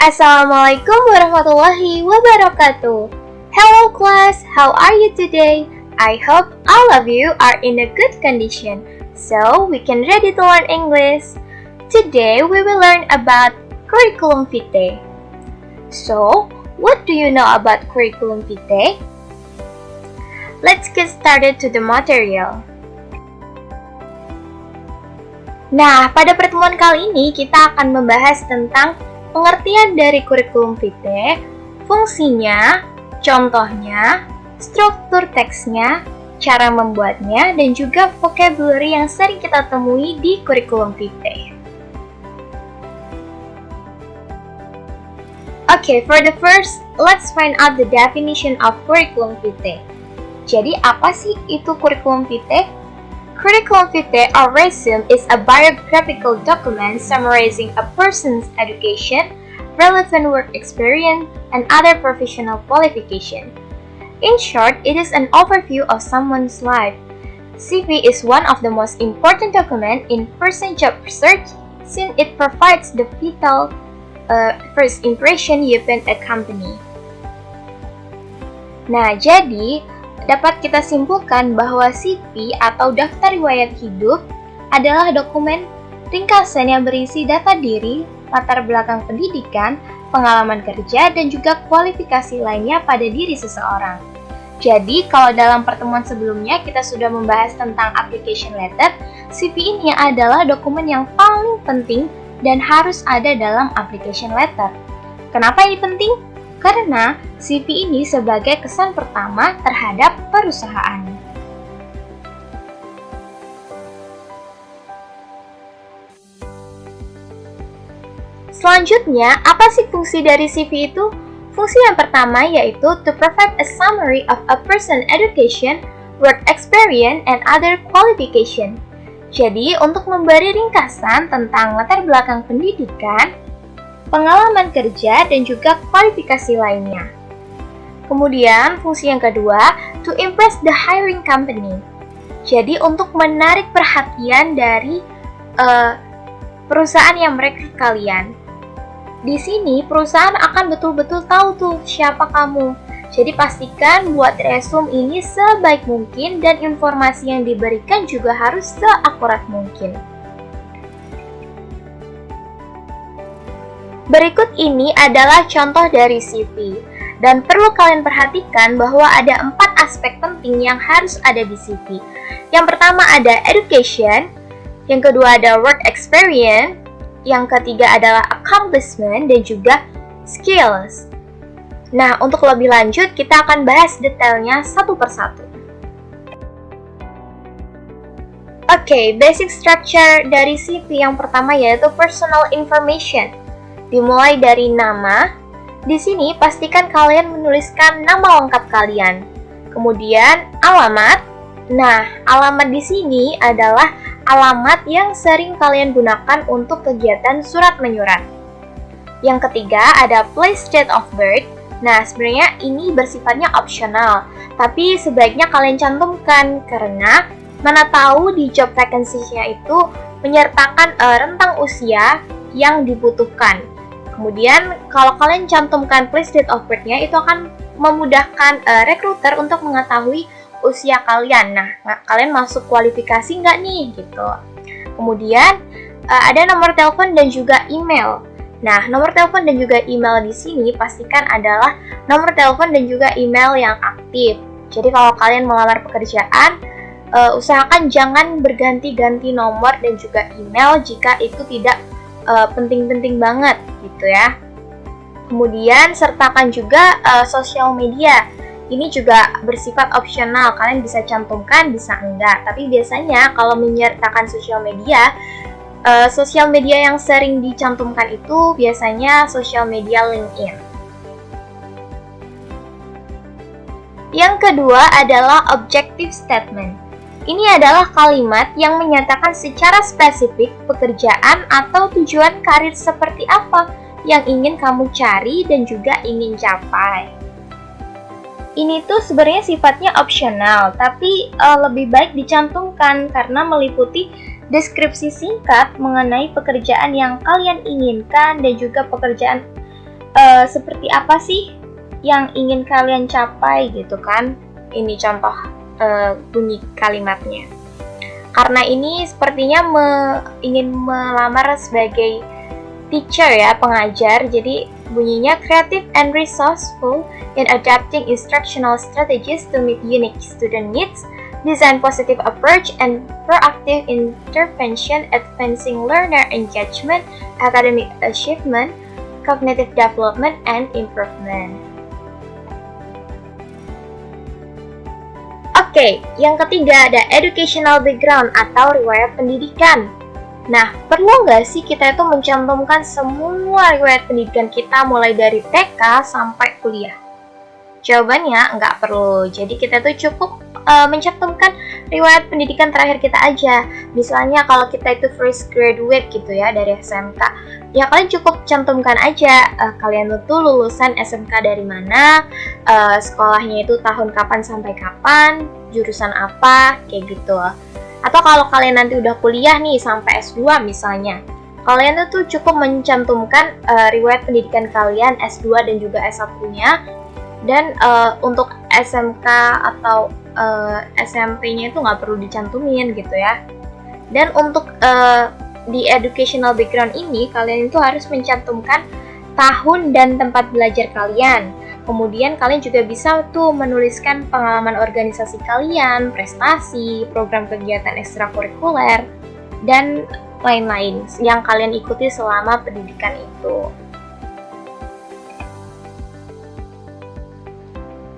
Assalamualaikum warahmatullahi wabarakatuh. Hello class, how are you today? I hope all of you are in a good condition, so we can ready to learn English. Today we will learn about curriculum vitae. So, what do you know about curriculum vitae? Let's get started to the material. Nah, pada pertemuan kali ini kita akan membahas tentang pengertian dari curriculum vitae, fungsinya, contohnya, struktur teksnya, cara membuatnya, dan juga vocabulary yang sering kita temui di curriculum vitae. Okay, for the first, let's find out the definition of curriculum vitae. Jadi, apa sih itu curriculum vitae? Curriculum vitae or resume is a biographical document summarizing a person's education, relevant work experience, and other professional qualification. In short, it is an overview of someone's life. CV is one of the most important documents in person job research since it provides the vital first impression you paint a company. Nah, jadi dapat kita simpulkan bahwa CV atau daftar riwayat hidup adalah dokumen ringkasan yang berisi data diri, latar belakang pendidikan, pengalaman kerja, dan juga kualifikasi lainnya pada diri seseorang. Jadi, kalau dalam pertemuan sebelumnya kita sudah membahas tentang application letter, CV ini adalah dokumen yang paling penting dan harus ada dalam application letter. Kenapa ini penting? Karena CV ini sebagai kesan pertama terhadap perusahaan. Selanjutnya, apa sih fungsi dari CV itu? Fungsi yang pertama yaitu to provide a summary of a person's education, work experience, and other qualification. Jadi, untuk memberi ringkasan tentang latar belakang pendidikan, pengalaman kerja, dan juga kualifikasi lainnya. Kemudian, fungsi yang kedua, to impress the hiring company. Jadi, untuk menarik perhatian dari perusahaan yang merekrut kalian. Di sini, perusahaan akan betul-betul tahu tuh siapa kamu. Jadi, pastikan buat resume ini sebaik mungkin dan informasi yang diberikan juga harus seakurat mungkin. Berikut ini adalah contoh dari CV, dan perlu kalian perhatikan bahwa ada 4 aspek penting yang harus ada di CV. Yang pertama ada education, yang kedua ada work experience, yang ketiga adalah accomplishment, dan juga skills. Nah, untuk lebih lanjut, kita akan bahas detailnya satu persatu. Oke, basic structure dari CV yang pertama yaitu personal information. Dimulai dari nama. Di sini pastikan kalian menuliskan nama lengkap kalian. Kemudian alamat. Nah, alamat di sini adalah alamat yang sering kalian gunakan untuk kegiatan surat menyurat. Yang ketiga ada place date of birth. Nah, sebenarnya ini bersifatnya opsional, tapi sebaiknya kalian cantumkan karena mana tahu di job vacancy-nya itu menyertakan rentang usia yang dibutuhkan. Kemudian, kalau kalian cantumkan place date of birth-nya, itu akan memudahkan recruiter untuk mengetahui usia kalian. Nah, kalian masuk kualifikasi nggak nih? Gitu. Kemudian, ada nomor telepon dan juga email. Nah, nomor telepon dan juga email di sini pastikan adalah nomor telepon dan juga email yang aktif. Jadi, kalau kalian melamar pekerjaan, usahakan jangan berganti-ganti nomor dan juga email jika itu tidak penting-penting banget gitu ya. Kemudian sertakan juga sosial media. Ini juga bersifat opsional, kalian bisa cantumkan, bisa enggak. Tapi biasanya kalau menyertakan sosial media yang sering dicantumkan itu biasanya sosial media LinkedIn. Yang kedua adalah objective statement. Ini adalah kalimat yang menyatakan secara spesifik pekerjaan atau tujuan karir seperti apa yang ingin kamu cari dan juga ingin capai. Ini tuh sebenarnya sifatnya opsional, tapi lebih baik dicantumkan karena meliputi deskripsi singkat mengenai pekerjaan yang kalian inginkan dan juga pekerjaan seperti apa sih yang ingin kalian capai gitu kan. Ini contoh bunyi kalimatnya. Karena ini sepertinya ingin melamar sebagai teacher ya, pengajar. Jadi bunyinya creative and resourceful in adapting instructional strategies to meet unique student needs, design positive approach and proactive intervention, advancing learner engagement, academic achievement, cognitive development and improvement. Oke, yang ketiga ada educational background atau riwayat pendidikan. Nah, perlu nggak sih kita itu mencantumkan semua riwayat pendidikan kita mulai dari TK sampai kuliah? Jawabannya nggak perlu. Jadi kita tuh cukup mencantumkan riwayat pendidikan terakhir kita aja. Misalnya kalau kita itu fresh graduate gitu ya dari SMK, ya kalian cukup cantumkan aja kalian itu lulusan SMK dari mana, sekolahnya itu tahun kapan sampai kapan, jurusan apa, kayak gitu. Atau kalau kalian nanti udah kuliah nih sampai S2 misalnya, kalian tuh cukup mencantumkan riwayat pendidikan kalian S2 dan juga S1-nya. Dan untuk SMK atau SMP-nya itu nggak perlu dicantumin gitu ya. Dan untuk di educational background ini, kalian itu harus mencantumkan tahun dan tempat belajar kalian. Kemudian kalian juga bisa tuh menuliskan pengalaman organisasi kalian, prestasi, program kegiatan ekstrakurikuler, dan lain-lain yang kalian ikuti selama pendidikan itu.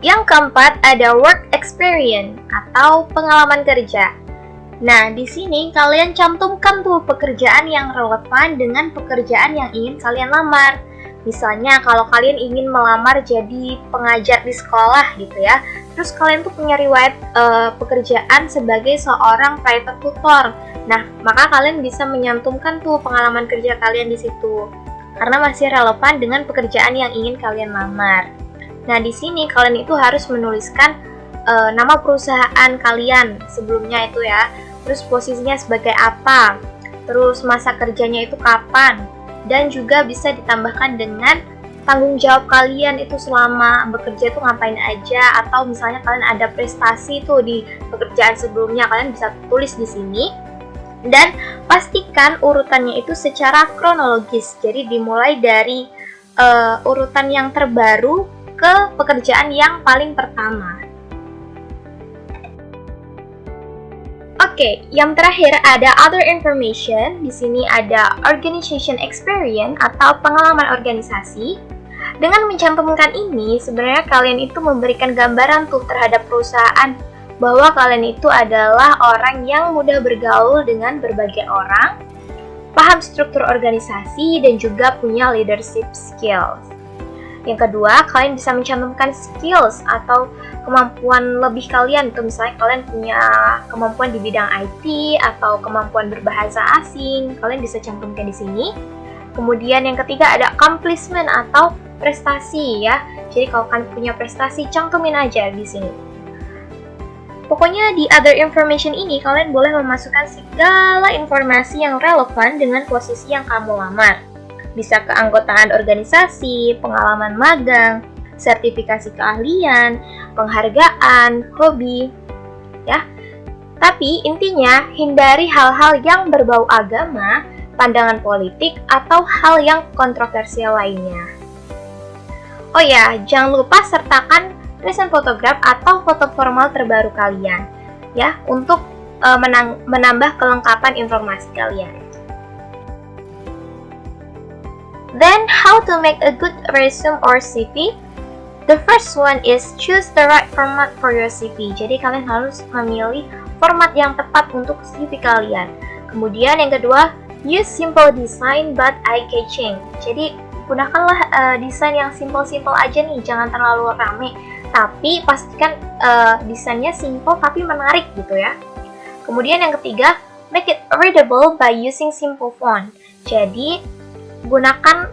Yang keempat ada work experience atau pengalaman kerja. Nah, di sini kalian cantumkan tuh pekerjaan yang relevan dengan pekerjaan yang ingin kalian lamar. Misalnya kalau kalian ingin melamar jadi pengajar di sekolah gitu ya, terus kalian tuh punya riwayat pekerjaan sebagai seorang private tutor. Nah, maka kalian bisa menyantumkan tuh pengalaman kerja kalian di situ karena masih relevan dengan pekerjaan yang ingin kalian lamar. Nah, di sini kalian itu harus menuliskan nama perusahaan kalian sebelumnya itu ya, terus posisinya sebagai apa, terus masa kerjanya itu kapan, dan juga bisa ditambahkan dengan tanggung jawab kalian itu selama bekerja itu ngapain aja, atau misalnya kalian ada prestasi tuh di pekerjaan sebelumnya, kalian bisa tulis di sini. Dan pastikan urutannya itu secara kronologis, jadi dimulai dari urutan yang terbaru ke pekerjaan yang paling pertama. Oke, yang terakhir ada other information. Di sini ada organization experience atau pengalaman organisasi. Dengan mencantumkan ini, sebenarnya kalian itu memberikan gambaran tuh terhadap perusahaan bahwa kalian itu adalah orang yang mudah bergaul dengan berbagai orang, paham struktur organisasi, dan juga punya leadership skills. Yang kedua, kalian bisa mencantumkan skills atau kemampuan lebih kalian. Itu misalnya kalian punya kemampuan di bidang IT atau kemampuan berbahasa asing, kalian bisa cantumkan di sini. Kemudian yang ketiga ada accomplishment atau prestasi ya. Jadi kalau kalian punya prestasi, cantumin aja di sini. Pokoknya di other information ini kalian boleh memasukkan segala informasi yang relevan dengan posisi yang kamu lamar. Bisa keanggotaan organisasi, pengalaman magang, sertifikasi keahlian, penghargaan, hobi, ya. Tapi intinya hindari hal-hal yang berbau agama, pandangan politik, atau hal yang kontroversial lainnya. Oh ya, jangan lupa sertakan recent photograph atau foto formal terbaru kalian, ya, untuk menambah kelengkapan informasi kalian. Then, how to make a good resume or CV? The first one is choose the right format for your CV. Jadi kalian harus memilih format yang tepat untuk CV kalian. Kemudian yang kedua, use simple design but eye-catching. Jadi gunakanlah desain yang simple-simple aja nih, jangan terlalu rame. Tapi pastikan desainnya simple tapi menarik gitu ya. Kemudian yang ketiga, make it readable by using simple font. Jadi gunakan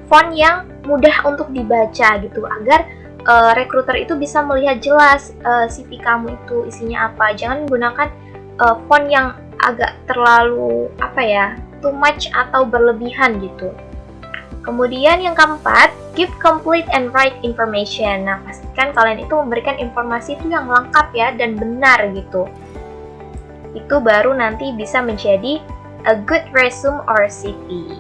font yang mudah untuk dibaca gitu agar recruiter itu bisa melihat jelas CV kamu itu isinya apa. Jangan gunakan font yang agak terlalu too much atau berlebihan gitu. Kemudian yang keempat, give complete and right information. Nah, pastikan kalian itu memberikan informasi itu yang lengkap ya dan benar gitu. Itu baru nanti bisa menjadi a good resume or CV.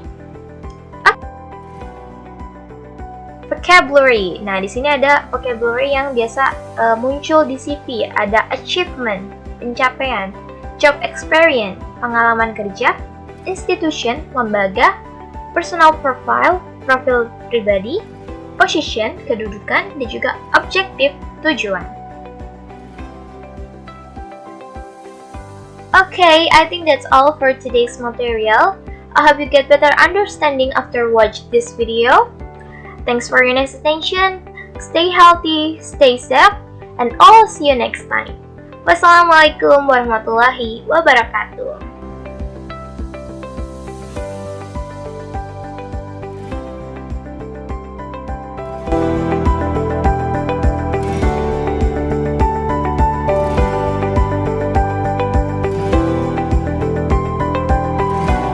Vocabulary. Nah, di sini ada vocabulary yang biasa muncul di CV. Ada achievement, pencapaian, job experience, pengalaman kerja, institution, lembaga, personal profile, profil pribadi, position, kedudukan, dan juga objective, tujuan. Okay, I think that's all for today's material. I hope you get better understanding after watch this video. Thanks for your nice attention. Stay healthy, stay safe, and I'll see you next time. Wassalamualaikum warahmatullahi wabarakatuh.